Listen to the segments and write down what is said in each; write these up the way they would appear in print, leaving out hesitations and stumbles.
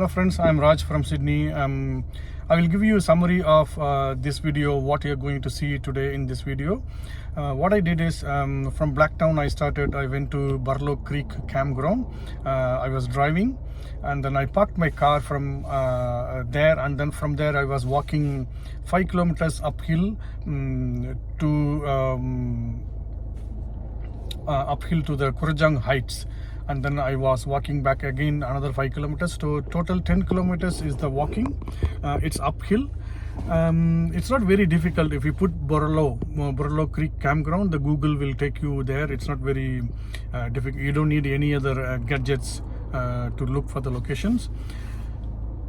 Hello friends, I'm Raj from Sydney. I will give you a summary of this video, what you're going to see today in this video. What I did is from Blacktown I went to Burralow Creek campground. I was driving and then I parked my car from there, and then from there I was walking 5 kilometers uphill uphill to the Kurrajong Heights, and then I was walking back again another 5 kilometers. So total 10 kilometers is the walking. It's uphill. It's not very difficult. If you put Burralow Creek campground, the Google will take you there. It's not very difficult. You don't need any other gadgets to look for the locations.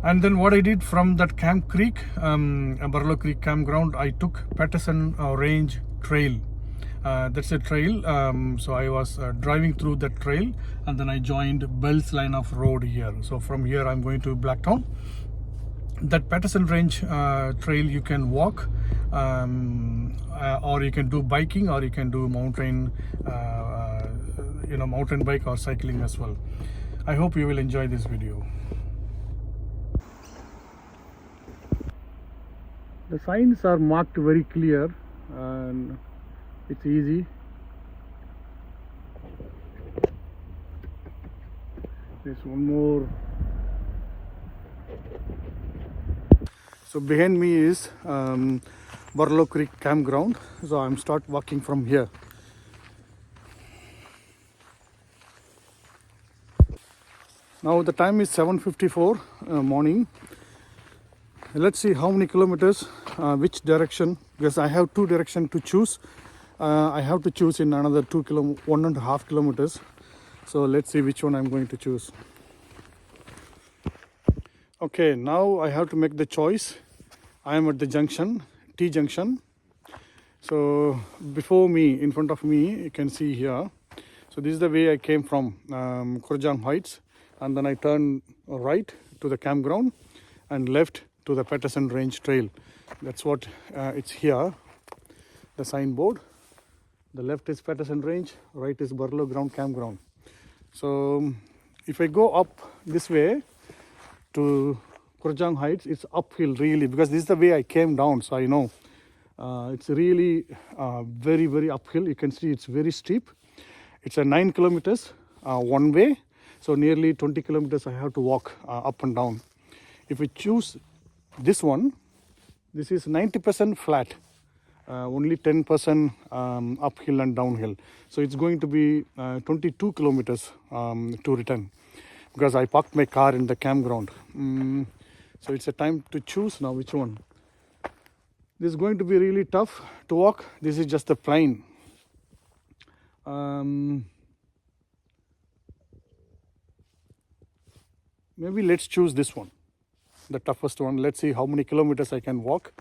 And then what I did from that Burralow Creek campground, I took Paterson Range Trail. That's a trail. So I was driving through that trail, and then I joined Bell's line of road here. So from here I'm going to Blacktown. That Paterson Range trail you can walk, or you can do biking, or you can do mountain bike or cycling as well. I hope you will enjoy this video. The signs are marked very clear and it's easy. There's one more. So behind me is Burralow Creek campground. So I'm start walking from here. Now the time is 7:54 morning. Let's see how many kilometers, which direction, because I have two directions to choose. I have to choose in another 1.5 kilometers. So let's see which one I'm going to choose. Okay, now I have to make the choice. I am at the junction, T junction. So before me, in front of me, you can see here. So this is the way I came from Kurrajong Heights, and then I turned right to the campground and left to the Paterson Range Trail. That's what it's here, the signboard. The left is Paterson Range, right is Burralow Ground Campground. So if I go up this way to Kurrajong Heights, it's uphill really, because this is the way I came down. So I know it's really very, very uphill. You can see it's very steep. It's a 9 kilometers one way. So nearly 20 kilometers I have to walk up and down. If we choose this one, this is 90% flat. Only 10% uphill and downhill. So it's going to be 22 kilometers to return, because I parked my car in the campground. So it's a time to choose now which one. This is going to be really tough to walk. This is just a plain. Maybe let's choose this one, the toughest one. Let's see how many kilometers I can walk.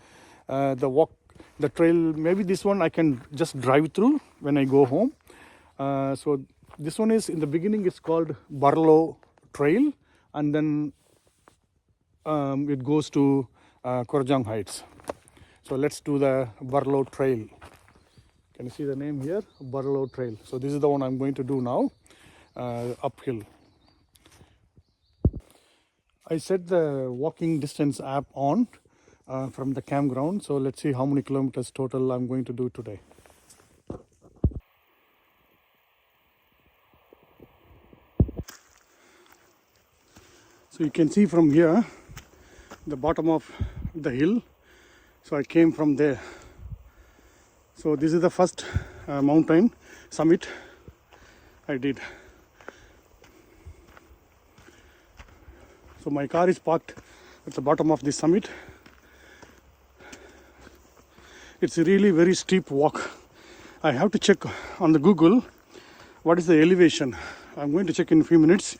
The trail, maybe this one I can just drive through when I go home. So this one is, in the beginning it's called Burralow Trail, and then it goes to Kurrajong Heights. So let's do the Burralow Trail. Can you see the name here? Burralow Trail. So this is the one I'm going to do now, uphill. I set the walking distance app on from the campground. So let's see how many kilometers total I'm going to do today. So you can see from here the bottom of the hill. So I came from there. So this is the first mountain summit I did. So my car is parked at the bottom of this summit. It's a really very steep walk. I have to check on the Google what is the elevation. I'm going to check in a few minutes.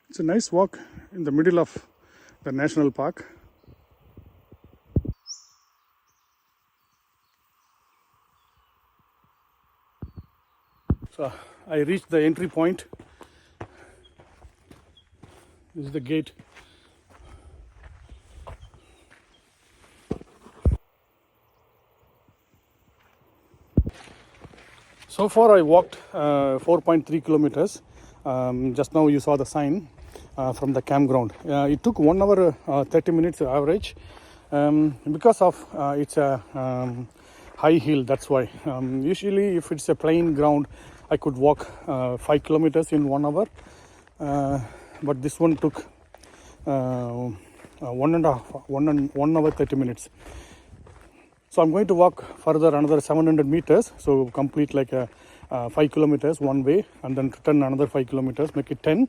It's a nice walk in the middle of the national park. So I reached the entry point. This is the gate. So far I walked 4.3 kilometers. Just now you saw the sign from the campground. It took 1 hour 30 minutes average because of it's a high hill, that's why. Usually if it's a plain ground I could walk 5 kilometers in 1 hour, but this one took 1 hour 30 minutes. So I'm going to walk further another 700 meters, so complete like a 5 kilometers one way, and then return another 5 kilometers, make it 10.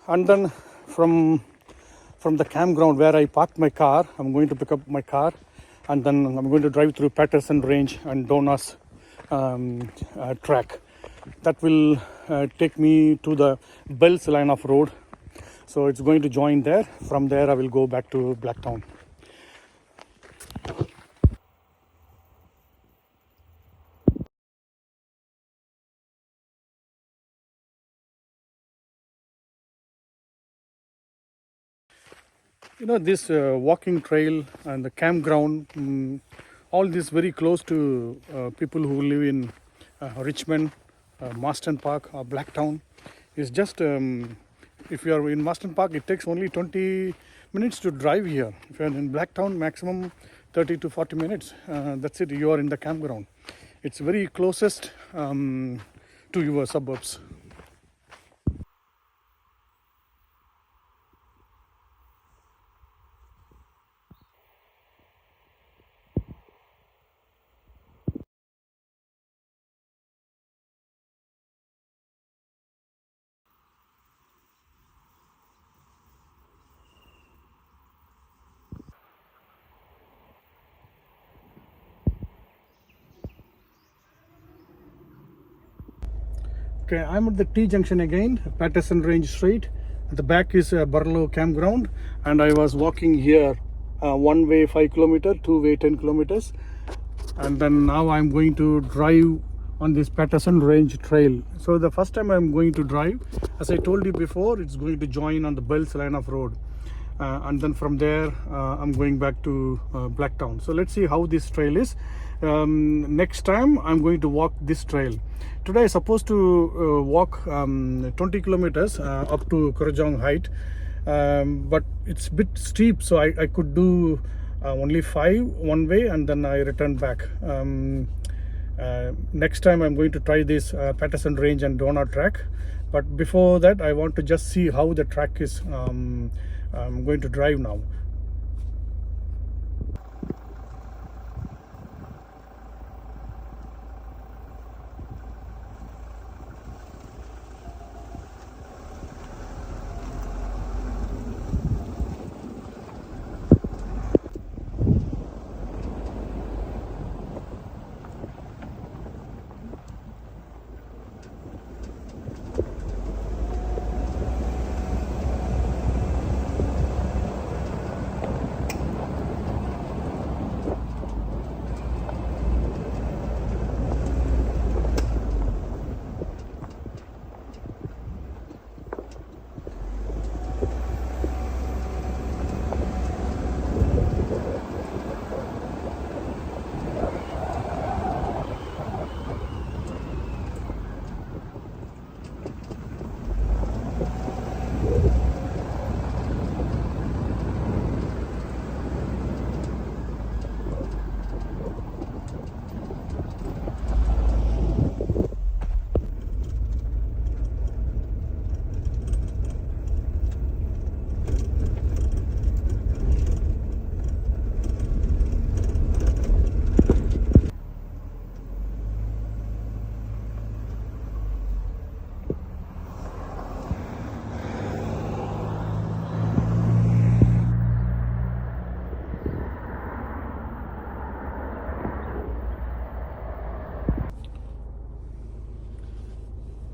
And then from the campground where I parked my car, I'm going to pick up my car, and then I'm going to drive through Paterson Range and Dona's track. That will take me to the Bells line of road. So it's going to join there. From there I will go back to Blacktown. You know, this walking trail and the campground, all this very close to people who live in Richmond, Marston Park or Blacktown. Is just, if you are in Marston Park, it takes only 20 minutes to drive here. If you are in Blacktown, maximum 30 to 40 minutes. That's it, you are in the campground. It's very closest to your suburbs. Okay, I'm at the T junction again, Paterson Range Street. At the back is Burralow campground, and I was walking here one way 5 kilometers, two way 10 kilometers, and then now I'm going to drive on this Paterson Range trail. So the first time I'm going to drive, as I told you before, it's going to join on the Bells line of road, and then from there I'm going back to Blacktown. So let's see how this trail is. Next time I'm going to walk this trail. Today I'm supposed to walk 20 kilometers up to Kurrajong height, but it's a bit steep, so I could do only 5 one way, and then I return back. Next time I'm going to try this Paterson Range and Dona track, but before that I want to just see how the track is. I'm going to drive now.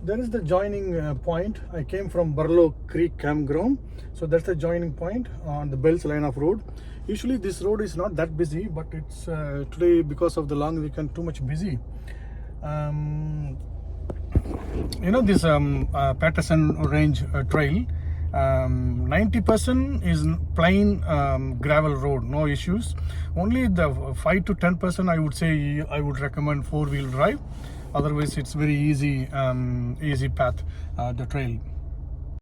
There is the joining point. I came from Burralow Creek campground, so that's the joining point on the Bells line of road. Usually this road is not that busy, but it's today, because of the long weekend, too much busy. You know, this Paterson Range trail, 90% is plain gravel road, no issues. Only the 5 to 10% I would say I would recommend 4-wheel drive. Otherwise it's very easy path, the trail.